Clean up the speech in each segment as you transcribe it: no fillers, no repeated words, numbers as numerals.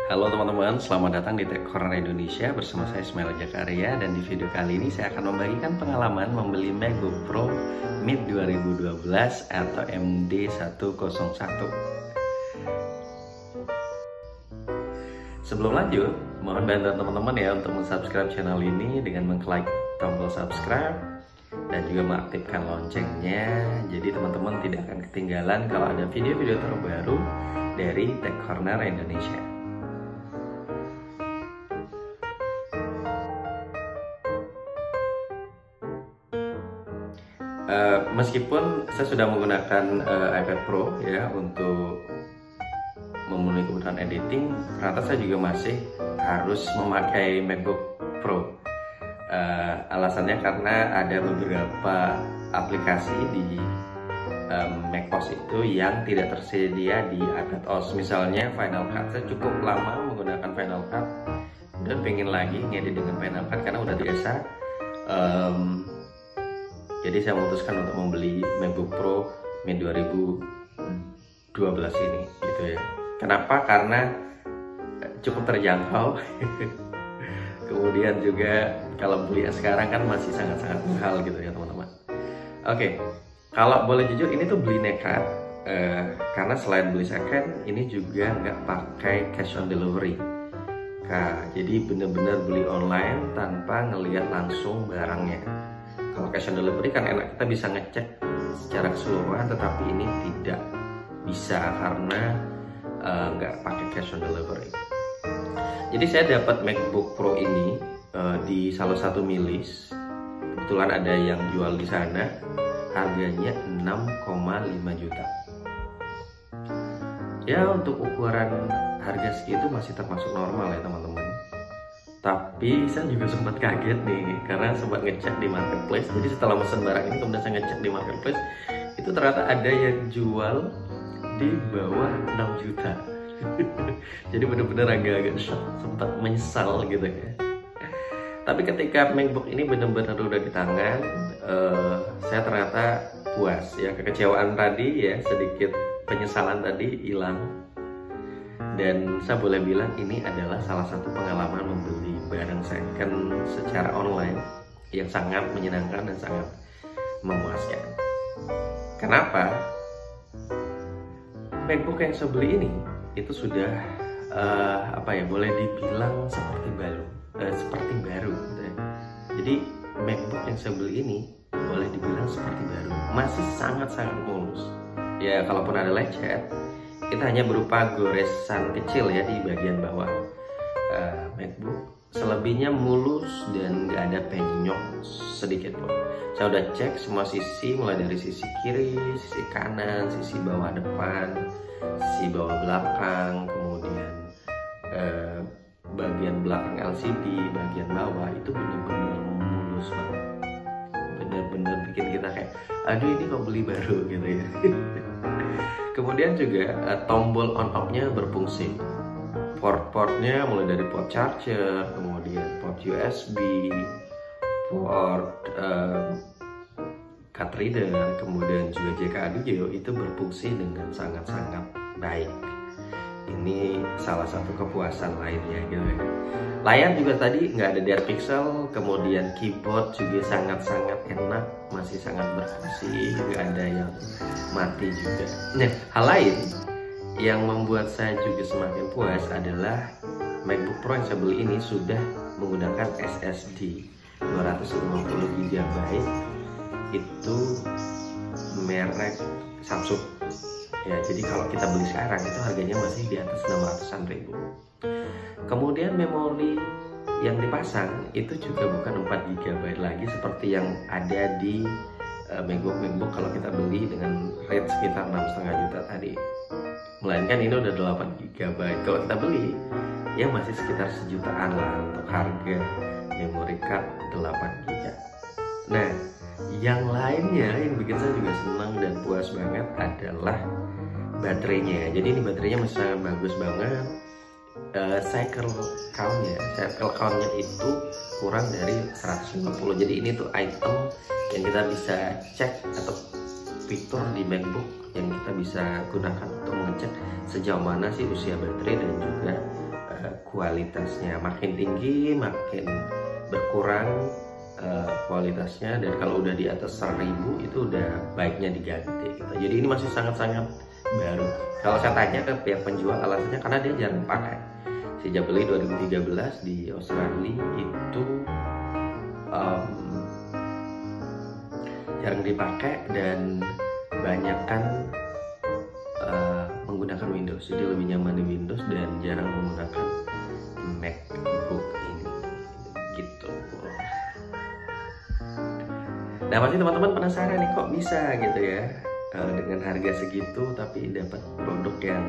Halo teman-teman, selamat datang di Tech Corner Indonesia bersama saya Ismail Jakaria. Dan di video kali ini saya akan membagikan pengalaman membeli MacBook Pro Mid 2012 atau MD101. Sebelum lanjut, mohon bantuan teman-teman ya untuk subscribe channel ini dengan mengklik tombol subscribe dan juga mengaktifkan loncengnya, jadi teman-teman tidak akan ketinggalan kalau ada video-video terbaru dari Tech Corner Indonesia. Meskipun saya sudah menggunakan iPad Pro ya untuk memenuhi kebutuhan editing, ternyata saya juga masih harus memakai MacBook Pro. Alasannya karena ada beberapa aplikasi di macOS itu yang tidak tersedia di iPad OS. Misalnya Final Cut, saya cukup lama menggunakan Final Cut dan pengen lagi ngedit dengan Final Cut karena udah biasa. Jadi saya memutuskan untuk membeli MacBook Pro Mid 2012 ini gitu ya. Kenapa? Karena cukup terjangkau. Kemudian juga kalau beli sekarang kan masih sangat-sangat mahal gitu ya teman-teman. Oke, kalau boleh jujur ini tuh beli nekat karena selain beli second, ini juga nggak pakai cash on delivery. Jadi bener-bener beli online tanpa ngelihat langsung barangnya. Kalau cash on delivery kan enak, kita bisa ngecek secara keseluruhan, tetapi ini tidak bisa karena nggak pakai cash on delivery. Jadi saya dapat MacBook Pro ini di salah satu milis. Kebetulan ada yang jual di sana, harganya 6,5 juta. Ya untuk ukuran harga segitu masih termasuk normal ya teman-teman. Tapi saya juga sempat kaget nih karena sempat ngecek di marketplace. Jadi setelah pesan barang ini kemudian saya ngecek di marketplace, itu ternyata ada yang jual di bawah 6 juta. Jadi benar-benar agak-agak shock, sempat menyesal gitu ya. Tapi ketika MacBook ini benar-benar udah di tangan, saya ternyata puas ya. Kekecewaan tadi ya, sedikit penyesalan tadi hilang. Dan saya boleh bilang ini adalah salah satu pengalaman membeli barang second secara online yang sangat menyenangkan dan sangat memuaskan. Kenapa? MacBook yang saya beli ini itu sudah boleh dibilang seperti baru, gitu ya. Jadi MacBook yang saya beli ini boleh dibilang seperti baru, masih sangat-sangat mulus. Ya kalaupun ada lecet, kita hanya berupa goresan kecil ya di bagian bawah MacBook. Selebihnya mulus dan nggak ada penyok sedikit pun. Saya udah cek semua sisi, mulai dari sisi kiri, sisi kanan, sisi bawah depan, sisi bawah belakang, kemudian bagian belakang LCD, bagian bawah itu bener-bener mulus banget. Bener-bener bikin kita kayak, aduh ini kok beli baru gitu ya. Kemudian juga tombol on off-nya berfungsi. Port-portnya mulai dari port charger, kemudian port USB, port card reader, kemudian juga jack audio itu berfungsi dengan sangat-sangat baik. Ini salah satu kepuasan lainnya gitu ya. Layar juga tadi nggak ada dead pixel, kemudian keyboard juga sangat-sangat enak, masih sangat berfungsi, nggak ada yang mati juga. Nah, hal lain yang membuat saya juga semakin puas adalah MacBook Pro yang saya beli ini sudah menggunakan SSD 250 GB, itu merek Samsung. Ya, jadi kalau kita beli sekarang itu harganya masih di atas 600-an ribu. Kemudian memori yang dipasang itu juga bukan 4 GB lagi seperti yang ada di MacBook kalau kita beli dengan rate sekitar 6,5 juta tadi. Melainkan ini udah 8 GB. Kalau kita beli ya masih sekitar sejutaan lah untuk harga memory card 8 GB. Nah, yang lainnya yang bikin saya juga senang dan puas banget adalah baterainya. Jadi ini baterainya masih sangat bagus banget. Cycle count-nya itu kurang dari 150. Jadi ini tuh item yang kita bisa cek atau fitur di MacBook yang kita bisa gunakan untuk mengecek sejauh mana sih usia baterai dan juga kualitasnya. Makin tinggi makin berkurang kualitasnya, dan kalau udah di atas 1000 itu udah baiknya diganti gitu. Jadi ini masih sangat-sangat baru. Kalau saya tanya ke pihak penjual, alasannya karena dia jarang pakai. Sejak beli 2013 di Australia itu jarang dipakai dan banyak kan menggunakan Windows, jadi lebih nyaman di Windows dan jarang menggunakan MacBook ini gitu. Nah pasti teman-teman penasaran nih, kok bisa gitu ya dengan harga segitu tapi dapat produk yang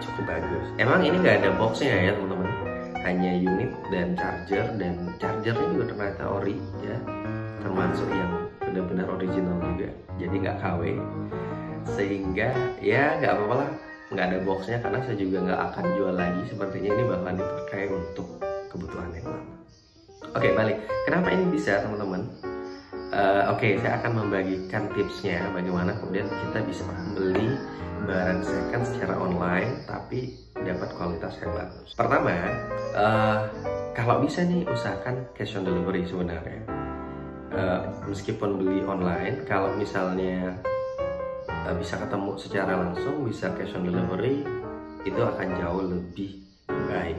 cukup bagus. Emang ini nggak ada boxnya ya teman-teman, hanya unit dan chargernya juga ternyata ori ya, termasuk yang benar-benar original juga, jadi nggak KW, sehingga ya nggak apa-apa lah nggak ada boxnya, karena saya juga nggak akan jual lagi, sepertinya ini bakalan dipakai untuk kebutuhan yang lama. Oke, balik kenapa ini bisa teman-teman. Oke, saya akan membagikan tipsnya bagaimana kemudian kita bisa membeli barang second secara online tapi dapat kualitas yang bagus. Pertama, kalau bisa nih usahakan cash on delivery sebenarnya. Meskipun beli online, kalau misalnya bisa ketemu secara langsung, bisa cash on delivery, itu akan jauh lebih baik.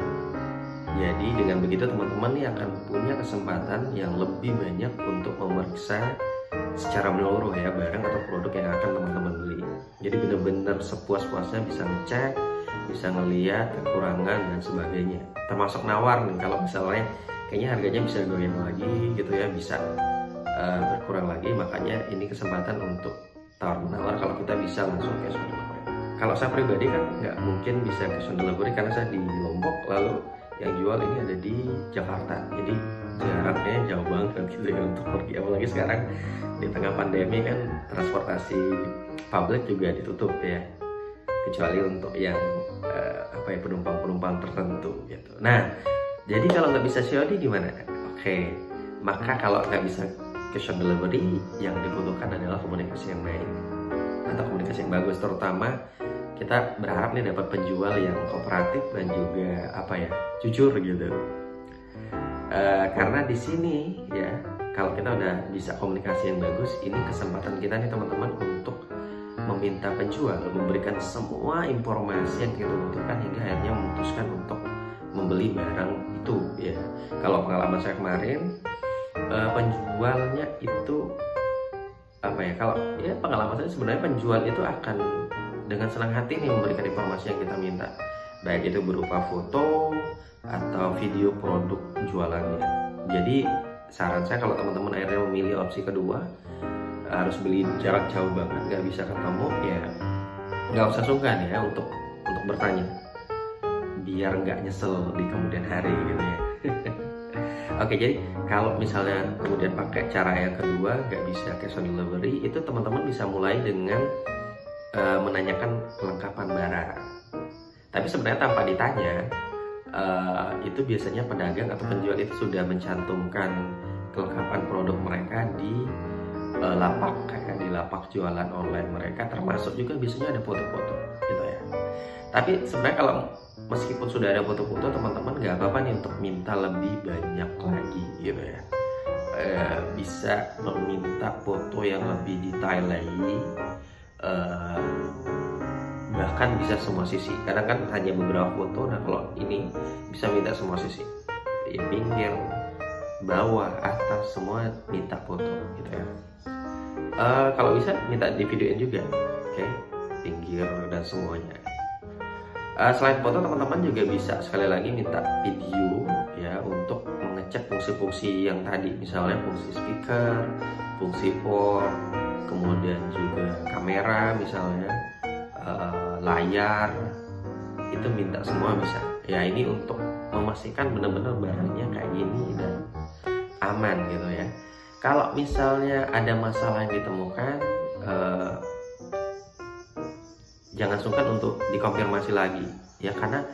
Jadi dengan begitu teman-teman nih akan punya kesempatan yang lebih banyak untuk memeriksa secara menyeluruh ya barang atau produk yang akan teman-teman beli. Jadi benar-benar sepuas-puasnya bisa ngecek, bisa ngeliat kekurangan dan sebagainya. Termasuk nawar nih, kalau misalnya kayaknya harganya bisa goyang lagi gitu ya, bisa berkurang lagi, makanya ini kesempatan untuk tawar-menawar kalau kita bisa langsung cash on delivery. Kalau saya pribadi kan nggak mungkin bisa cash on delivery karena saya di Lombok, lalu yang jual ini ada di Jakarta, jadi jaraknya jauh banget gitu ya untuk pergi, apalagi sekarang di tengah pandemi kan transportasi publik juga ditutup ya, kecuali untuk yang penumpang-penumpang tertentu gitu. Nah jadi kalau nggak bisa COD gimana? Oke, maka kalau nggak bisa cash on delivery, yang dibutuhkan adalah komunikasi yang baik atau komunikasi yang bagus, terutama kita berharap nih dapat penjual yang kooperatif dan juga jujur gitu. Karena di sini ya, kalau kita udah bisa komunikasi yang bagus, ini kesempatan kita nih teman-teman untuk meminta penjual memberikan semua informasi yang kita butuhkan hingga akhirnya memutuskan untuk membeli barang itu ya. Kalau pengalaman saya kemarin, penjualnya itu kalau ya pengalaman saya sebenarnya penjual itu akan dengan senang hati nih memberikan informasi yang kita minta, baik itu berupa foto atau video produk jualannya. Jadi saran saya kalau teman-teman akhirnya memilih opsi kedua, harus beli jarak jauh banget, nggak bisa ketemu ya, nggak usah sungkan ya untuk bertanya, biar nggak nyesel di kemudian hari gitu ya. Oke, jadi kalau misalnya kemudian pakai cara yang kedua, nggak bisa cash on delivery, itu teman-teman bisa mulai dengan menanyakan kelengkapan barang. Tapi sebenarnya tanpa ditanya, itu biasanya pedagang atau penjual itu sudah mencantumkan kelengkapan produk mereka di lapak jualan online mereka, termasuk juga biasanya ada foto-foto gitu ya. Tapi sebenarnya kalau meskipun sudah ada foto-foto, teman-teman nggak apa-apa nih untuk minta lebih banyak lagi gitu ya. Bisa meminta foto yang lebih detail lagi, bahkan bisa semua sisi. Kadang kan hanya beberapa foto, nah kalau ini bisa minta semua sisi, di pinggir, bawah, atas, semua minta foto gitu ya. Kalau bisa minta di videoin juga, oke, pinggir dan semuanya. Selain foto, teman-teman juga bisa sekali lagi minta video ya untuk mengecek fungsi-fungsi yang tadi, misalnya fungsi speaker, fungsi port, kemudian juga kamera misalnya, layar, itu minta semua bisa ya. Ini untuk memastikan benar-benar barangnya kayak gini dan aman gitu ya. Kalau misalnya ada masalah yang ditemukan, jangan sungkan untuk dikonfirmasi lagi ya, karena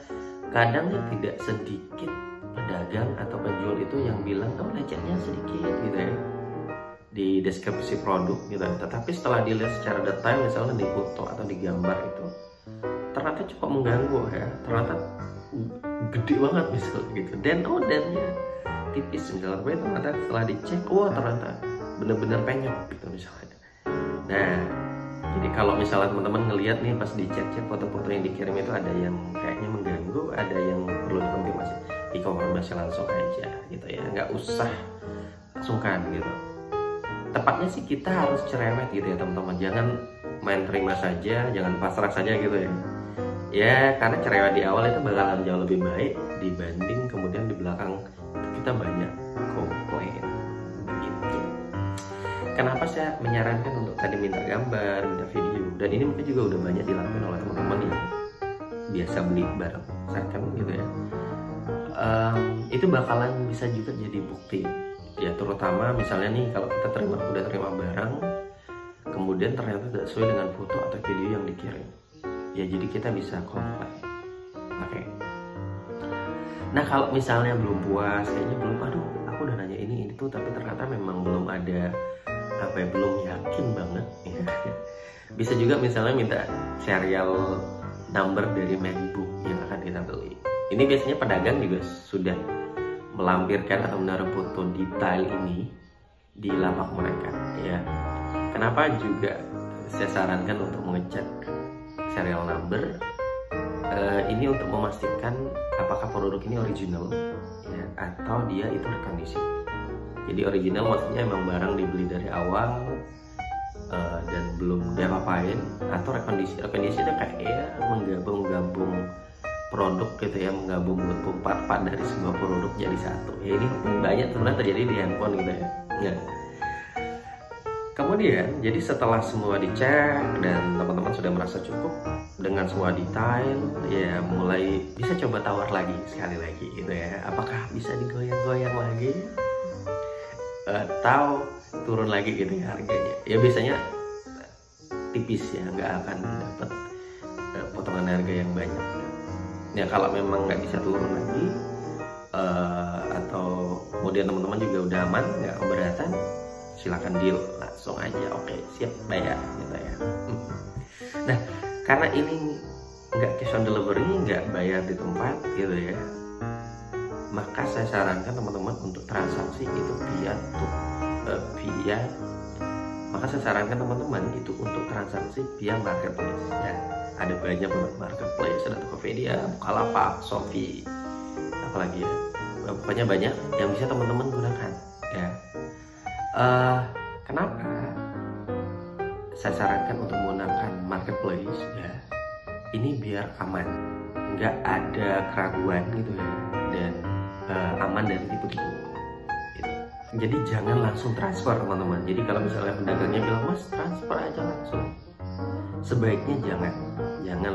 kadang tidak sedikit pedagang atau penjual itu yang bilang lecetnya sedikit gitu ya di deskripsi produk gitu, tetapi setelah dilihat secara detail misalnya di foto atau di gambar itu ternyata cukup mengganggu ya, ternyata gede banget misalnya gitu, dannya tipis misalnya, tapi ternyata setelah dicek, ternyata bener-bener penyok gitu misalnya. Nah, jadi kalau misalnya teman-teman ngelihat nih pas dicek foto-foto yang dikirim itu ada yang kayaknya mengganggu, ada yang perlu dikonfirmasi, dikonfirmasi langsung aja gitu ya, nggak usah sungkan gitu. Tepatnya sih kita harus cerewet gitu ya teman-teman, jangan main terima saja, jangan pasrah saja gitu ya. Ya karena cerewet di awal itu bakalan jauh lebih baik dibanding kemudian di belakang kita banyak komplain begitu. Kenapa saya menyarankan untuk tadi minta gambar, minta video, dan ini mungkin juga udah banyak dilakukan oleh teman-teman yang biasa beli barang second gitu ya. Itu bakalan bisa juga jadi bukti ya, terutama misalnya nih kalau kita udah terima barang kemudian ternyata tidak sesuai dengan foto atau video yang dikirim ya, jadi kita bisa komplain. Oke. Nah kalau misalnya belum puas, kayaknya belum, aduh aku udah nanya ini itu tapi ternyata memang belum ada belum yakin banget ya. Bisa juga misalnya minta serial number dari MacBook yang akan kita beli. Ini biasanya pedagang juga sudah melampirkan atau menaruh foto detail ini di lapak mereka ya. Kenapa juga saya sarankan untuk mengecek serial number ini untuk memastikan apakah produk ini original ya, atau dia itu rekondisi. Jadi original maksudnya emang barang dibeli dari awal dan belum diapa-apain, atau rekondisi itu kayak ya menggabung produk gitu ya, menggabung part-part dari sebuah produk jadi satu ya. Ini banyak sebenarnya terjadi di handphone gitu ya. Nah, kemudian jadi setelah semua dicek dan teman-teman sudah merasa cukup dengan semua detail ya, mulai bisa coba tawar lagi sekali lagi gitu ya, apakah bisa digoyang-goyang lagi atau turun lagi gitu ya harganya ya. Biasanya tipis ya, nggak akan dapat potongan harga yang banyak ya. Kalau memang nggak bisa turun lagi atau kemudian teman-teman juga udah aman, nggak keberatan, silakan deal langsung aja, oke siap bayar gitu ya. Nah karena ini nggak cash on delivery, nggak bayar di tempat gitu ya, maka saya sarankan teman-teman untuk transaksi itu untuk transaksi via marketplace ya. Ada banyak banget marketplace, ada Tokopedia, Bukalapak, Shopee, apalagi ya, pokoknya banyak yang bisa teman-teman gunakan ya. Kenapa saya sarankan untuk menggunakan marketplace ya? Ini biar aman, nggak ada keraguan gitu ya, dan aman dari tipu-tipu gitu. Jadi jangan langsung transfer teman-teman. Jadi kalau misalnya pedagangnya bilang mas transfer aja langsung, sebaiknya jangan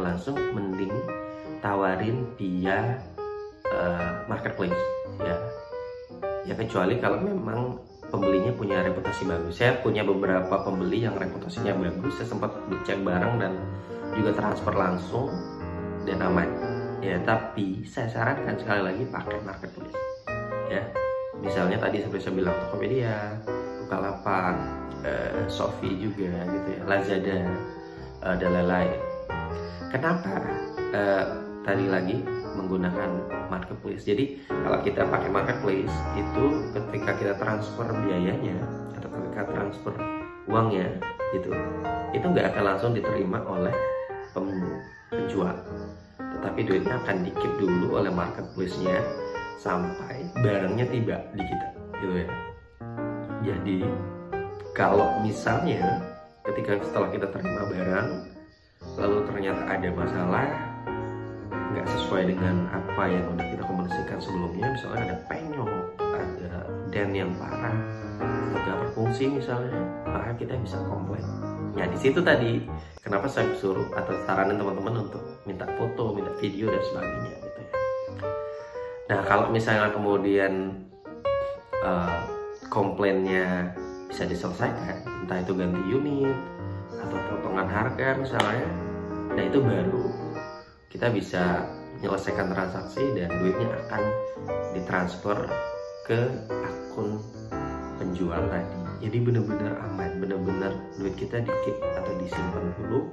langsung, mending tawarin via marketplace ya, kecuali kalau memang pembelinya punya reputasi bagus. Saya punya beberapa pembeli yang reputasinya bagus, saya sempat cek barang dan juga transfer langsung dan aman ya. Tapi saya sarankan sekali lagi pakai marketplace ya. Misalnya tadi seperti saya bilang Tokopedia, Bukalapak, Shopee juga gitu ya, Lazada dan lain-lain. Kenapa tadi lagi menggunakan marketplace? Jadi kalau kita pakai marketplace itu ketika kita transfer biayanya atau ketika transfer uangnya gitu, itu nggak akan langsung diterima oleh penjual, tetapi duitnya akan di-keep dulu oleh marketplace-nya sampai barangnya tiba di kita gitu ya. Jadi kalau misalnya ketika setelah kita terima barang lalu ternyata ada masalah, nggak sesuai dengan apa yang udah kita komunikasikan sebelumnya, misalnya ada penyok, ada dan yang parah atau nggak berfungsi misalnya, maka kita bisa komplain. Ya di situ tadi kenapa saya suruh atau saranin teman-teman untuk minta foto, minta video dan sebagainya gitu ya. Nah kalau misalnya kemudian komplainnya bisa diselesaikan, entah itu ganti unit atau potongan harga misalnya, nah itu baru kita bisa menyelesaikan transaksi dan duitnya akan ditransfer ke akun penjual tadi. Jadi benar-benar aman, benar-benar duit kita di-keep atau disimpan dulu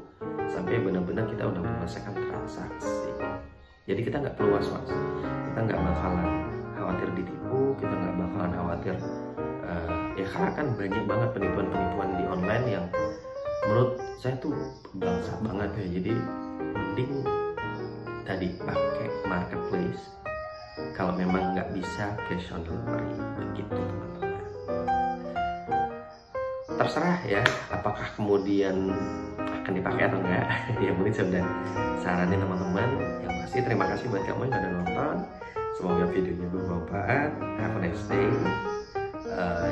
sampai benar-benar kita udah menyelesaikan transaksi. Jadi kita nggak perlu was-was, kita nggak bakalan khawatir ditipu, kita nggak bakalan khawatir ya karena kan banyak banget penipuan-penipuan di online yang menurut saya tuh bangsat banget ya. Jadi mending tadi pakai marketplace kalau memang nggak bisa cash on delivery, begitu teman-teman. Terserah ya apakah kemudian akan dipakai atau enggak. Ya mungkin saya udah saranin teman-teman. Yang pasti terima kasih buat kamu yang udah nonton. Semoga videonya bermanfaat. Have a nice day.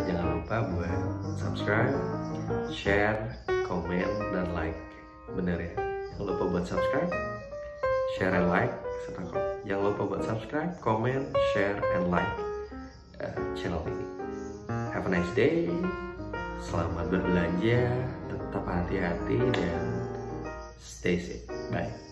Jangan lupa buat subscribe, share, komen, dan like. Bener ya, jangan lupa buat subscribe, share, and like. Jangan lupa buat subscribe, komen, share, and like channel ini. Have a nice day. Selamat berbelanja, tetap hati-hati, dan stay safe. Bye.